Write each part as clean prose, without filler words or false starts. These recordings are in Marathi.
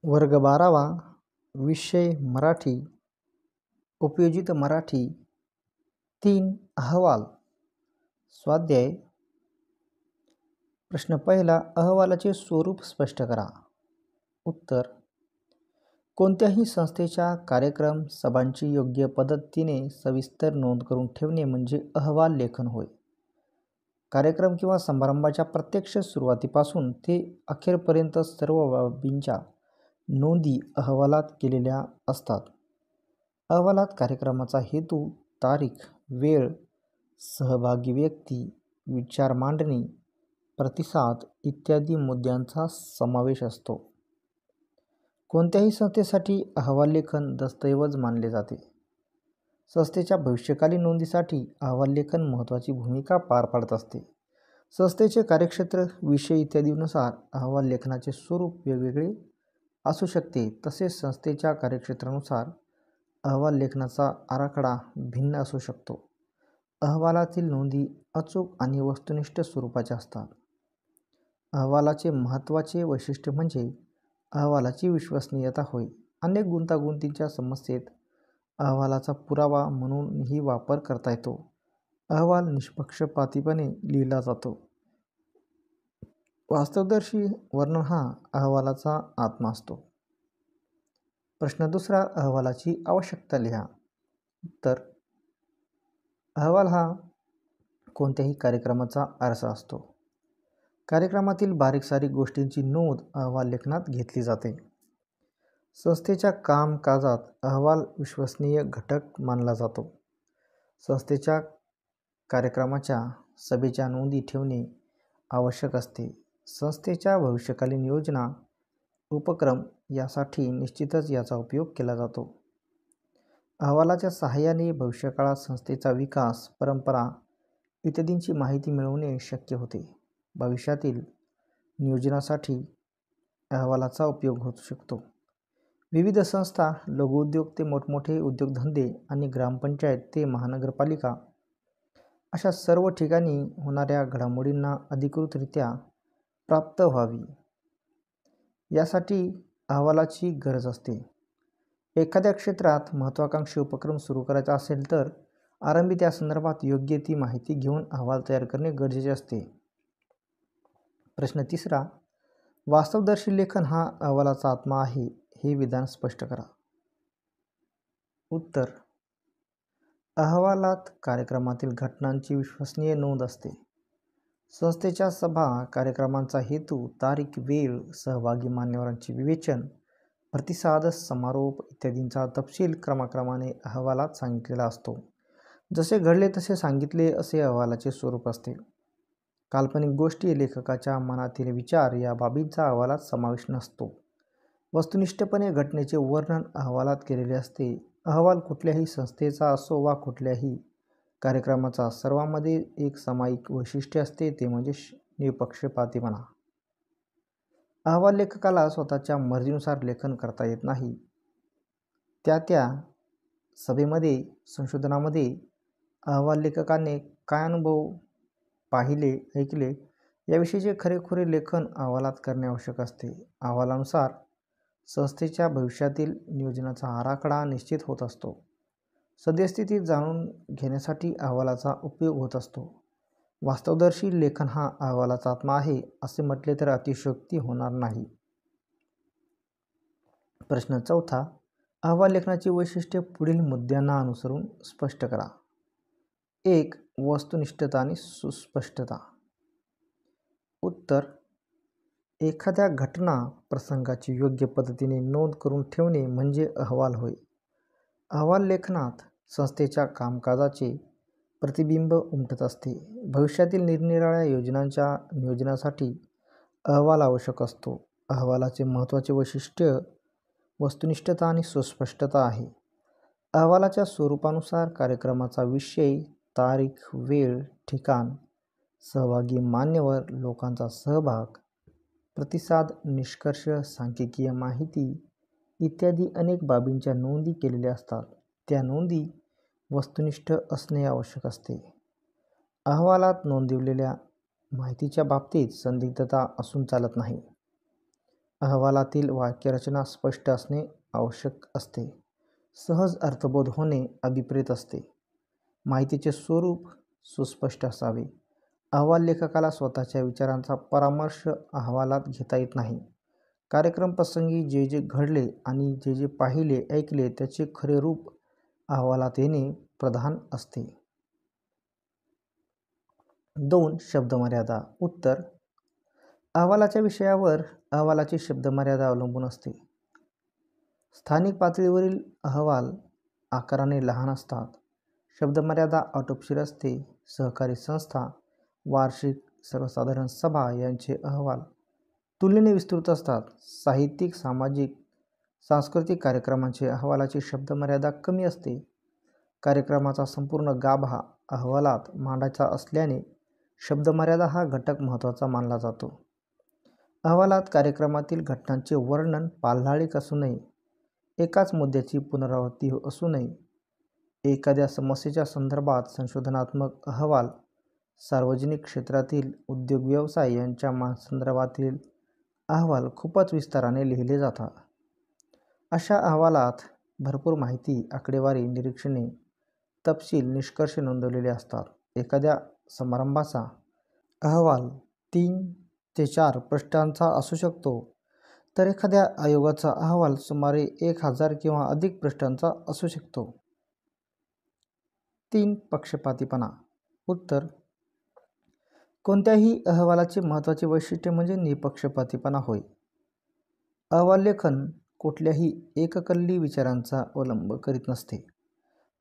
वर्ग 12वा. विषय मराठी. उपयोजित मराठी. 3. अहवाल. स्वाध्याय. प्रश्न पहिला. अहवालाचे स्वरूप स्पष्ट करा. उत्तर. कोणत्याही संस्थेच्या कार्यक्रम सभांची योग्य पद्धतीने सविस्तर नोंद करून ठेवणे म्हणजे अहवाल लेखन होय. कार्यक्रम किंवा समारंभाच्या प्रत्यक्ष सुरुवातीपासून ते अखेरपर्यंत सर्व बाबींच्या नोंदी अहवालात केलेल्या असतात. अहवालात कार्यक्रमाचा हेतू, तारीख, वेळ, सहभागी व्यक्ती, विचार मांडणी, प्रतिसाद इत्यादी मुद्द्यांचा समावेश असतो. कोणत्याही संस्थेसाठी अहवाल लेखन दस्तऐवज मानले जाते. संस्थेच्या भविष्यकालीन नोंदीसाठी अहवाल लेखन महत्त्वाची भूमिका पार पाडत असते. संस्थेचे कार्यक्षेत्र, विषय इत्यादीनुसार अहवाल लेखनाचे स्वरूप वेगवेगळे असू शकते. तसेच संस्थेच्या कार्यक्षेत्रानुसार अहवाल लेखनाचा आराखडा भिन्न असू शकतो. अहवालातील नोंदी अचूक आणि वस्तुनिष्ठ स्वरूपाच्या असतात. अहवालाचे महत्त्वाचे वैशिष्ट्य म्हणजे अहवालाची विश्वसनीयता होय. अनेक गुंतागुंतीच्या समस्येत अहवालाचा पुरावा म्हणूनही वापर करता येतो. अहवाल निष्पक्षपातीपणे लिहिला जातो. वास्तवदर्शी वर्णन हा अहवालाचा आत्मा असतो. प्रश्न दुसरा. अहवालाची आवश्यकता लिहा. उत्तर. अहवाल हा कोणत्याही कार्यक्रमाचा आरसा असतो. कार्यक्रमातील बारीक-सारीक गोष्टींची नोंद अहवाल लेखनात घेतली जाते. संस्थेच्या कामकाजात अहवाल विश्वसनीय घटक मानला जातो. संस्थेच्या कार्यक्रमाच्या सभेच्या नोंदी ठेवणे आवश्यक असते. संस्थेच्या भविष्यकालीन योजना, उपक्रम यासाठी निश्चितच याचा उपयोग केला जातो. अहवालाच्या सहाय्याने भविष्यकाळात संस्थेचा विकास, परंपरा इत्यादींची माहिती मिळवणे शक्य होते. भविष्यातील नियोजनासाठी अहवालाचा उपयोग होऊ शकतो. विविध संस्था, लघुउद्योग ते मोठमोठे उद्योगधंदे आणि ग्रामपंचायत ते महानगरपालिका अशा सर्व ठिकाणी होणाऱ्या घडामोडींना अधिकृतरित्या प्राप्त व्हावी यासाठी अहवालाची गरज असते. एखाद्या क्षेत्रात महत्त्वाकांक्षी उपक्रम सुरू करायचा असेल तर आरंभी त्या संदर्भात योग्य ती माहिती घेऊन अहवाल तयार करणे गरजेचे असते. प्रश्न तिसरा. वास्तवदर्शी लेखन हा अहवालाचा आत्मा आहे हे विधान स्पष्ट करा. उत्तर. अहवालात कार्यक्रमातील घटनांची विश्वसनीय नोंद असते. संस्थेच्या सभा, कार्यक्रमांचा हेतू, तारीख, वेळ, सहभागी मान्यवरांचे विवेचन, प्रतिसाद, समारोप इत्यादींचा तपशील क्रमाक्रमाने अहवालात सांगितलेला असतो. जसे घडले तसे सांगितले असे अहवालाचे स्वरूप असते. काल्पनिक गोष्टी, लेखकाच्या मनातील विचार या बाबींचा अहवालात समावेश नसतो. वस्तुनिष्ठपणे घटनेचे वर्णन अहवालात केलेले असते. अहवाल कुठल्याही संस्थेचा असो वा कुठल्याही कार्यक्रमाचा, सर्वांमध्ये एक सामायिक वैशिष्ट्य असते, ते म्हणजे निपक्षपातीपणा. अहवाल लेखकाला स्वतःच्या मर्जीनुसार लेखन करता येत नाही. त्या सभेमध्ये, संशोधनामध्ये अहवाल लेखकाने काय अनुभव, पाहिले, ऐकले याविषयीचे खरेखुरे लेखन अहवालात करणे आवश्यक असते. अहवालानुसार संस्थेच्या भविष्यातील नियोजनाचा आराखडा निश्चित होत असतो. सद्यस्थिती जाणून घेण्यासाठी अहवालाचा उपयोग होत असतो. वास्तवदर्शी लेखन हा अहवालाचा आत्मा आहे असे म्हटले तर अतिशयोक्ती होणार नाही. प्रश्न चौथा. अहवाल लेखनाची वैशिष्ट्ये पुढील मुद्द्यांना अनुसरून स्पष्ट करा. 1. वस्तुनिष्ठता आणि सुस्पष्टता. उत्तर. एखाद्या घटना, प्रसंगाची योग्य पद्धतीने नोंद करून ठेवणे म्हणजे अहवाल होय. अहवाल लेखनात संस्थेच्या कामकाजाचे प्रतिबिंब उमटत असते. भविष्यातील निरनिराळ्या योजनांच्या नियोजनासाठी अहवाल आवश्यक असतो. अहवालाचे महत्त्वाचे वैशिष्ट्य वस्तुनिष्ठता आणि सुस्पष्टता आहे. अहवालाच्या स्वरूपानुसार कार्यक्रमाचा विषय, तारीख, वेळ, ठिकाण, सहभागी मान्यवर, लोकांचा सहभाग, प्रतिसाद, निष्कर्ष, सांख्यिकीय माहिती इत्यादी अनेक बाबींच्या नोंदी केलेल्या असतात. त्या नोंदी वस्तुनिष्ठ असणे आवश्यक असते. अहवालात नोंदवलेल्या माहितीच्या बाबतीत संदिग्धता असून चालत नाही. अहवालातील वाक्यरचना स्पष्ट असणे आवश्यक असते. सहज अर्थबोध होणे अभिप्रेत असते. माहितीचे स्वरूप सुस्पष्ट असावे. अहवाल लेखकाला स्वतःच्या विचारांचा परामर्श अहवालात घेता येत नाही. कार्यक्रम प्रसंगी जे जे घडले आणि जे जे पाहिले ऐकले त्याचे खरे रूप अहवालात येणे प्रधान असते. 2. शब्दमर्यादा. उत्तर: अहवालाच्या विषयावर अहवालाची शब्दमर्यादा अवलंबून असते. स्थानिक पातळीवरील अहवाल आकाराने लहान असतात. शब्दमर्यादा आटोपशीर असते. सहकारी संस्था, वार्षिक सर्वसाधारण सभा यांचे अहवाल तुलनेने विस्तृत असतात. साहित्यिक, सामाजिक, सांस्कृतिक कार्यक्रमांचे अहवालाची शब्दमर्यादा कमी असते. कार्यक्रमाचा संपूर्ण गाभा अहवालात मांडायचा असल्याने शब्दमर्यादा हा घटक महत्त्वाचा मानला जातो. अहवालात कार्यक्रमातील घटनांचे वर्णन पाल्हाळिक असू नये. एकाच मुद्द्याची पुनरावृत्ती असू नये. एखाद्या समस्येच्या संदर्भात संशोधनात्मक अहवाल, सार्वजनिक क्षेत्रातील उद्योग व्यवसाय यांच्या संदर्भातील अहवाल खूपच विस्ताराने लिहिले जातात. अशा अहवालात भरपूर माहिती, आकडेवारी, निरीक्षणे, तपशील, निष्कर्ष नोंदवलेले असतात. एखाद्या समारंभाचा अहवाल 3 ते 4 पृष्ठांचा असू शकतो, तर एखाद्या आयोगाचा अहवाल सुमारे 1000 किंवा अधिक पृष्ठांचा असू शकतो. 3. पक्षपातीपणा. उत्तर: कोणत्याही अहवालाचे महत्त्वाचे वैशिष्ट्य म्हणजे निपक्षपातीपणा होय. अहवाल लेखन कुठल्याही एककल्ली विचारांचा अवलंब करीत नसते.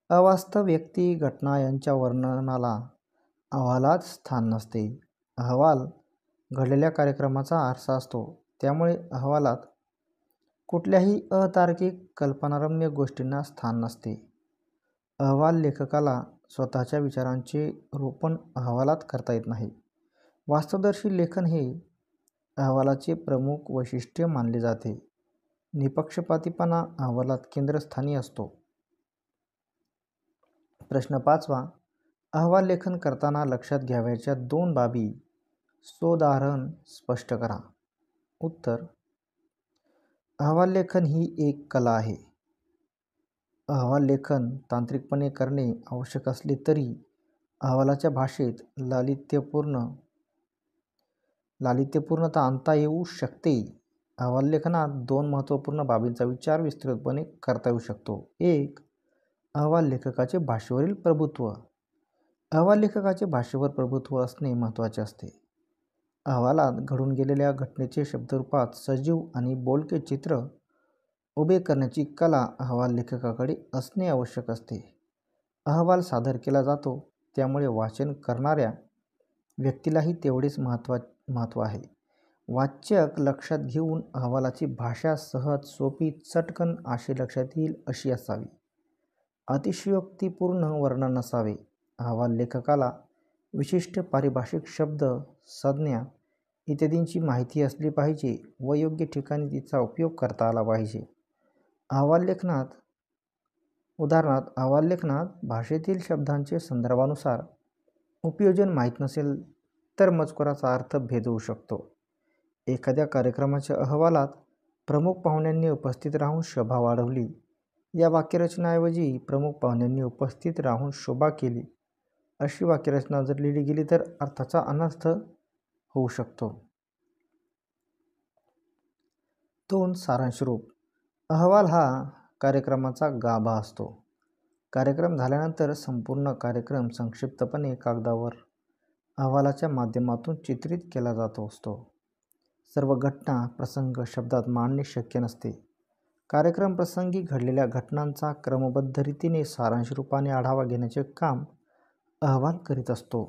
अवास्तव व्यक्ती, घटना यांच्या वर्णनाला अहवालात स्थान नसते. अहवाल घडलेल्या कार्यक्रमाचा आरसा असतो. त्यामुळे अहवालात कुठल्याही अतार्किक, कल्पनारम्य गोष्टींना स्थान नसते. अहवाल लेखकाला स्वतःच्या विचारांचे रोपण अहवालात करता येत नाही. वास्तवदर्शी लेखन हे अहवालाचे प्रमुख वैशिष्ट्य मानले जाते. निपक्षपातीपणा अहवालात केंद्रस्थानी असतो. प्रश्न 5. अहवाल लेखन करताना लक्षात घ्यावयाच्या 2 बाबी सोदाहरण स्पष्ट करा. उत्तर: अहवाल लेखन ही एक कला आहे. अहवाल लेखन तांत्रिकपणे करणे आवश्यक असले तरी अहवालाच्या भाषेत लालित्यपूर्णता आणता येऊ शकते. अहवाल लेखनात 2 महत्त्वपूर्ण बाबींचा विचार विस्तृतपणे करता येऊ शकतो. 1. अहवाल लेखकाचे भाषेवरील प्रभुत्व. अहवाल लेखकाचे भाषेवर प्रभुत्व असणे महत्त्वाचे असते. अहवालात घडून गेलेल्या घटनेचे शब्दरूपात सजीव आणि बोलके चित्र उभे करण्याची कला अहवाल लेखकाकडे असणे आवश्यक असते. अहवाल सादर केला जातो, त्यामुळे वाचन करणाऱ्या व्यक्तीलाही तेवढेच महत्त्व आहे. वाचक लक्षात घेऊन अहवालाची भाषा सहज, सोपी, चटकन अशी लक्षात येईल अशी असावी. अतिशयोक्तीपूर्ण वर्णन नसावे. अहवाल लेखकाला विशिष्ट पारिभाषिक शब्द, संज्ञा इत्यादींची माहिती असली पाहिजे व योग्य ठिकाणी तिचा उपयोग करता आला पाहिजे. अहवाल लेखनात भाषेतील शब्दांचे संदर्भानुसार उपयोजन माहीत नसेल तर मजकुराचा अर्थ भेद होऊ शकतो. एखाद्या कार्यक्रमाच्या अहवालात प्रमुख पाहुण्यांनी उपस्थित राहून शोभा वाढवली या वाक्यरचनेऐवजी प्रमुख पाहुण्यांनी उपस्थित राहून शोभा केली अशी वाक्यरचना जर लिहिली गेली तर अर्थाचा अनर्थ होऊ शकतो. 2. सारांशरूप. अहवाल हा कार्यक्रमाचा गाभा असतो. कार्यक्रम झाल्यानंतर संपूर्ण कार्यक्रम संक्षिप्तपणे कागदावर अहवालाच्या माध्यमातून चित्रित केला जात असतो. सर्व घटना, प्रसंग शब्दात मांडणे शक्य नसते. कार्यक्रम प्रसंगी घडलेल्या घटनांचा क्रमबद्ध रीतीने सारांश रूपाने आढावा घेण्याचे काम अहवाल करीत असतो.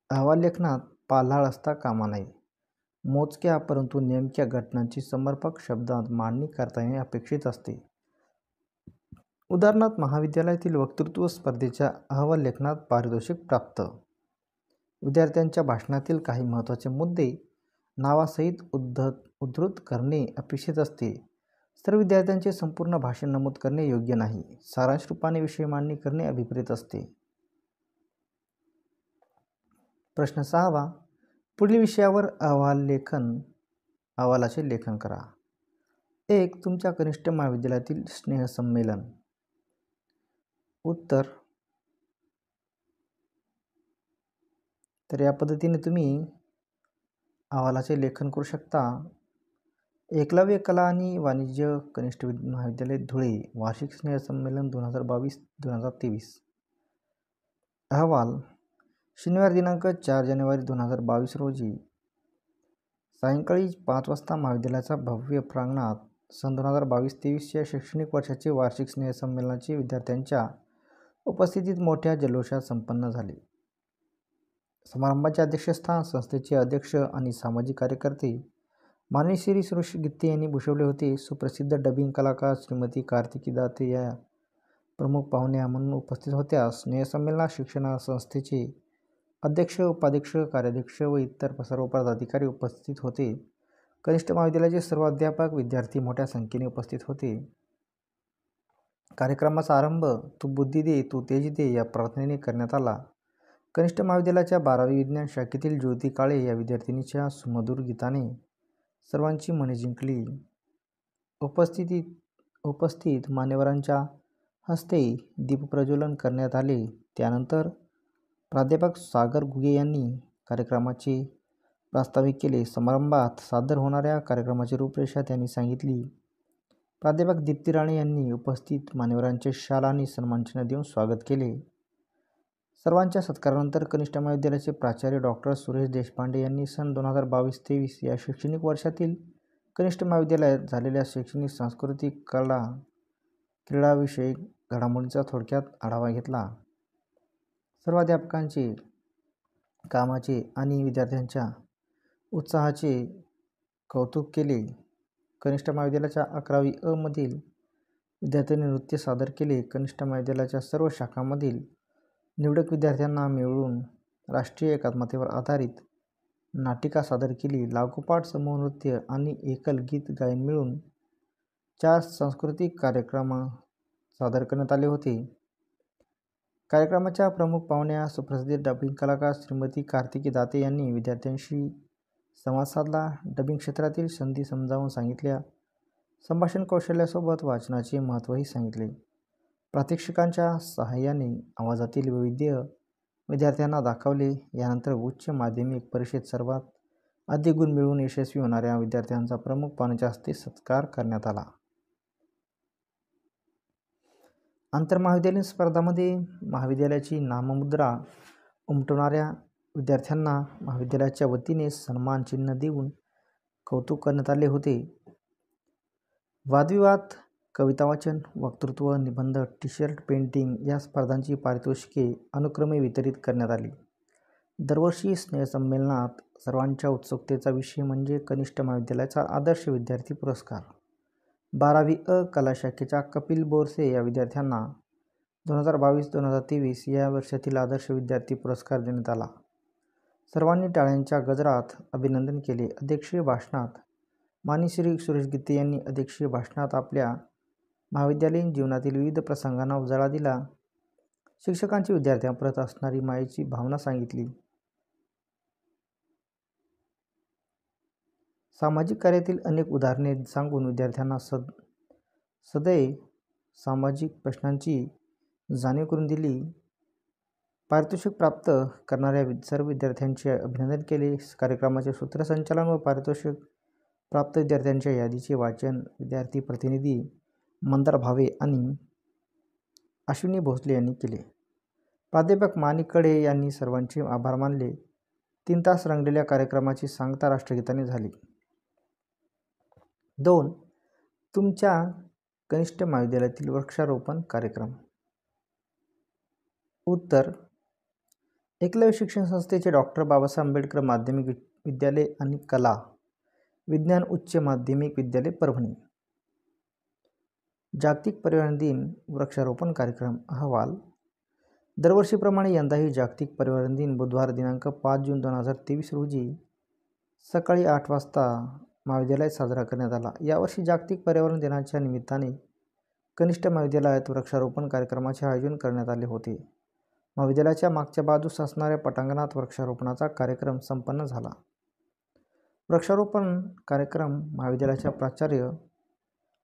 अहवाल लेखनात पाल्हाळ असता कामा नये. मोजक्या परंतु नेमक्या घटनांची समर्पक शब्दात मांडणी करता येणे अपेक्षित असते. उदाहरणार्थ, महाविद्यालयातील वक्तृत्व स्पर्धेच्या अहवाल लेखनात पारितोषिक प्राप्त. विद्यार्थ्यांच्या भाषणातील काही महत्त्वाचे मुद्दे नावासहित उद्धृत करणे अपेक्षित असते. सर्व विद्यार्थ्यांचे संपूर्ण भाषण नमूद करणे योग्य नाही. सारांश रूपाने विषय मांडणी करणे अभिप्रेत असते. प्रश्न 6. पुढील विषयावर अहवालाचे लेखन करा. 1. तुमच्या कनिष्ठ महाविद्यालयातील स्नेहसंमेलन. उत्तर. तर या पद्धतीने तुम्ही अहवालाचे लेखन करू शकता. एकलव्य कला आणि वाणिज्य कनिष्ठ महाविद्यालय धुळे वार्षिक स्नेहसंमेलन 2022-2023. अहवाल. शनिवार दिनांक 4 जानेवारी 2022 रोजी सायंकाळी 5 वाजता महाविद्यालयाच्या भव्य प्रांगणात सन 2022-23 या शैक्षणिक वर्षाचे वार्षिक स्नेहसंमेलनाचे विद्यार्थ्यांच्या उपस्थितीत मोठ्या जल्लोषात संपन्न झाले. समारंभाचे अध्यक्षस्थान संस्थेचे अध्यक्ष आणि सामाजिक कार्यकर्ते माननीय श्री सुरेश गित्ते यांनी भूषवले होते. सुप्रसिद्ध डबिंग कलाकार श्रीमती कार्तिकी दाते या प्रमुख पाहुण्या म्हणून उपस्थित होत्या. स्नेहसंमेलनात शिक्षण संस्थेचे अध्यक्ष, उपाध्यक्ष, कार्याध्यक्ष व इतर सर्व पदाधिकारी उपस्थित होते. कनिष्ठ महाविद्यालयाचे सर्व अध्यापक, विद्यार्थी मोठ्या संख्येने उपस्थित होते. कार्यक्रमाचा आरंभ तू बुद्धी दे, तू तेज दे या प्रार्थनेने करण्यात आला. कनिष्ठ महाविद्यालयाच्या 12वी विज्ञान शाखेतील ज्योती काळे या विद्यार्थिनीच्या सुमधुर गीताने सर्वांची मने जिंकली. उपस्थित मान्यवरांच्या हस्ते दीपप्रज्वलन करण्यात आले. त्यानंतर प्राध्यापक सागर घुगे यांनी कार्यक्रमाचे प्रास्ताविक केले. समारंभात सादर होणाऱ्या कार्यक्रमाची रूपरेषा त्यांनी सांगितली. प्राध्यापक दीप्ती राणे यांनी उपस्थित मान्यवरांचे शाल आणि सन्मानचिन्ह देऊन स्वागत केले. सर्वांच्या सत्कारानंतर कनिष्ठ महाविद्यालयाचे प्राचार्य डॉक्टर सुरेश देशपांडे यांनी सन 2022-23 या शैक्षणिक वर्षातील कनिष्ठ महाविद्यालयात झालेल्या शैक्षणिक, सांस्कृतिक, कला, क्रीडाविषयक घडामोडींचा थोडक्यात आढावा घेतला. सर्व अध्यापकांचे कामाचे आणि विद्यार्थ्यांच्या उत्साहाचे कौतुक केले. कनिष्ठ महाविद्यालयाच्या 11वी अ मधील विद्यार्थ्यांनी नृत्य सादर केले. कनिष्ठ महाविद्यालयाच्या सर्व शाखांमधील निवडक विद्यार्थ्यांना मिळून राष्ट्रीय एकात्मतेवर आधारित नाटिका सादर केली. लागोपाठ समूह नृत्य आणि एकल गीत गायन मिळून 4 सांस्कृतिक कार्यक्रम सादर करण्यात आले होते. कार्यक्रमाच्या प्रमुख पाहुण्या सुप्रसिद्ध डबिंग कलाकार श्रीमती कार्तिकी दाते यांनी विद्यार्थ्यांशी संवाद साधला. डबिंग क्षेत्रातील संधी समजावून सांगितल्या. संभाषण कौशल्यासोबत वाचनाचे महत्त्वही सांगितले. प्रात्यक्षिकांच्या सहाय्याने आवाजातील वैविध्य विद्यार्थ्यांना दाखवले. यानंतर उच्च माध्यमिक परीक्षेत सर्वात अधिक गुण मिळवून यशस्वी होणाऱ्या विद्यार्थ्यांचा प्रमुख पाहुण्यांच्या हस्ते सत्कार करण्यात आला. आंतरमहाविद्यालयीन स्पर्धांमध्ये महाविद्यालयाची नाममुद्रा उमटवणाऱ्या विद्यार्थ्यांना महाविद्यालयाच्या वतीने सन्मान चिन्ह देऊन कौतुक करण्यात आले होते. वादविवाद, कविता वाचन, वक्तृत्व, निबंध, टी-शर्ट, पेंटिंग या स्पर्धांची पारितोषिके अनुक्रमे वितरित करण्यात आली. दरवर्षी स्नेहसंमेलनात सर्वांच्या उत्सुकतेचा विषय म्हणजे कनिष्ठ महाविद्यालयाचा आदर्श विद्यार्थी पुरस्कार. 12वी अ कला शाखेच्या कपिल बोरसे या विद्यार्थ्यांना 2022-2023 या वर्षातील आदर्श विद्यार्थी पुरस्कार देण्यात आला. सर्वांनी टाळ्यांच्या गजरात अभिनंदन केले. अध्यक्षीय भाषणात माननीय श्री सुरेश गित्ते यांनी अध्यक्षीय भाषणात आपल्या महाविद्यालयीन जीवनातील विविध प्रसंगांना उजाळा दिला. शिक्षकांची विद्यार्थ्यांप्रत असणारी मायेची भावना सांगितली. सामाजिक कार्यातील अनेक उदाहरणे सांगून विद्यार्थ्यांना सदैव सामाजिक प्रश्नांची जाणीव करून दिली. पारितोषिक प्राप्त करणाऱ्या सर्व विद्यार्थ्यांचे अभिनंदन केले. कार्यक्रमाचे सूत्रसंचालन व पारितोषिक प्राप्त विद्यार्थ्यांच्या यादीचे वाचन विद्यार्थी प्रतिनिधी मंदार भावे आणि अश्विनी भोसले यांनी केले. प्राध्यापक माणिक कडे यांनी सर्वांचे आभार मानले. 3 तास रंगलेल्या कार्यक्रमाची सांगता राष्ट्रगीताने झाली. 2. तुमच्या कनिष्ठ महाविद्यालयातील वृक्षारोपण कार्यक्रम. उत्तर. एकलव्य शिक्षण संस्थेचे डॉक्टर बाबासाहेब आंबेडकर माध्यमिक विद्यालय आणि कला विज्ञान उच्च माध्यमिक विद्यालय परभणी. जागतिक पर्यावरण दिन वृक्षारोपण कार्यक्रम. अहवाल. दरवर्षीप्रमाणे यंदाही जागतिक पर्यावरण दिन बुधवार दिनांक 5 जून 2023 रोजी सकाळी 8 वाजता महाविद्यालयात साजरा करण्यात आला. यावर्षी जागतिक पर्यावरण दिनाच्या निमित्ताने कनिष्ठ महाविद्यालयात वृक्षारोपण कार्यक्रमाचे आयोजन करण्यात आले होते. महाविद्यालयाच्या मागच्या बाजूस असणाऱ्या पटांगणात वृक्षारोपणाचा कार्यक्रम संपन्न झाला. वृक्षारोपण कार्यक्रम महाविद्यालयाच्या प्राचार्य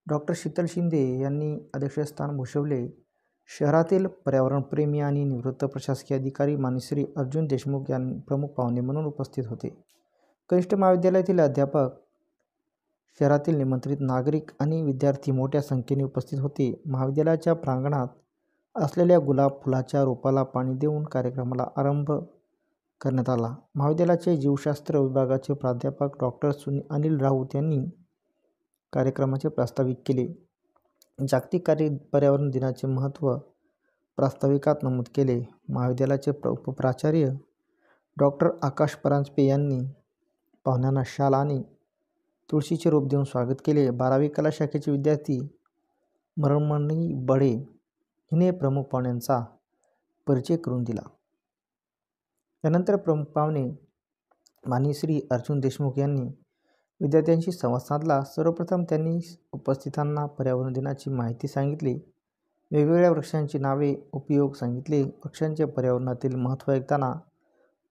डॉक्टर शीतल शिंदे यांनी अध्यक्षस्थान भूषवले. शहरातील पर्यावरणप्रेमी आणि निवृत्त प्रशासकीय अधिकारी माननीय अर्जुन देशमुख यांनी प्रमुख पाहुणे म्हणून उपस्थित होते. कनिष्ठ महाविद्यालयातील अध्यापक, शहरातील निमंत्रित नागरिक आणि विद्यार्थी मोठ्या संख्येने उपस्थित होते. महाविद्यालयाच्या प्रांगणात असलेल्या गुलाब फुलाच्या रोपाला पाणी देऊन कार्यक्रमाला आरंभ करण्यात आला. महाविद्यालयाचे जीवशास्त्र विभागाचे प्राध्यापक डॉक्टर अनिल राऊत यांनी कार्यक्रमाचे प्रास्ताविक केले. जागतिक पर्यावरण दिनाचे महत्त्व प्रास्ताविकात नमूद केले. महाविद्यालयाचे उपप्राचार्य डॉक्टर आकाश परांजपे यांनी पाहुण्यांना शाल आणि तुळशीचे रोप देऊन स्वागत केले. 12वी कला शाखेचे विद्यार्थी मृण्मयी बडे हिने प्रमुख पाहुण्यांचा परिचय करून दिला. यानंतर प्रमुख पाहुणे माननीय अर्जुन देशमुख यांनी विद्यार्थ्यांशी संवाद साधला. सर्वप्रथम त्यांनी उपस्थितांना पर्यावरण दिनाची माहिती सांगितली. वेगवेगळ्या वृक्षांची नावे, उपयोग सांगितले. वृक्षांचे पर्यावरणातील महत्त्व ऐकताना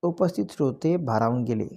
उपस्थित श्रोते भारावून गेले.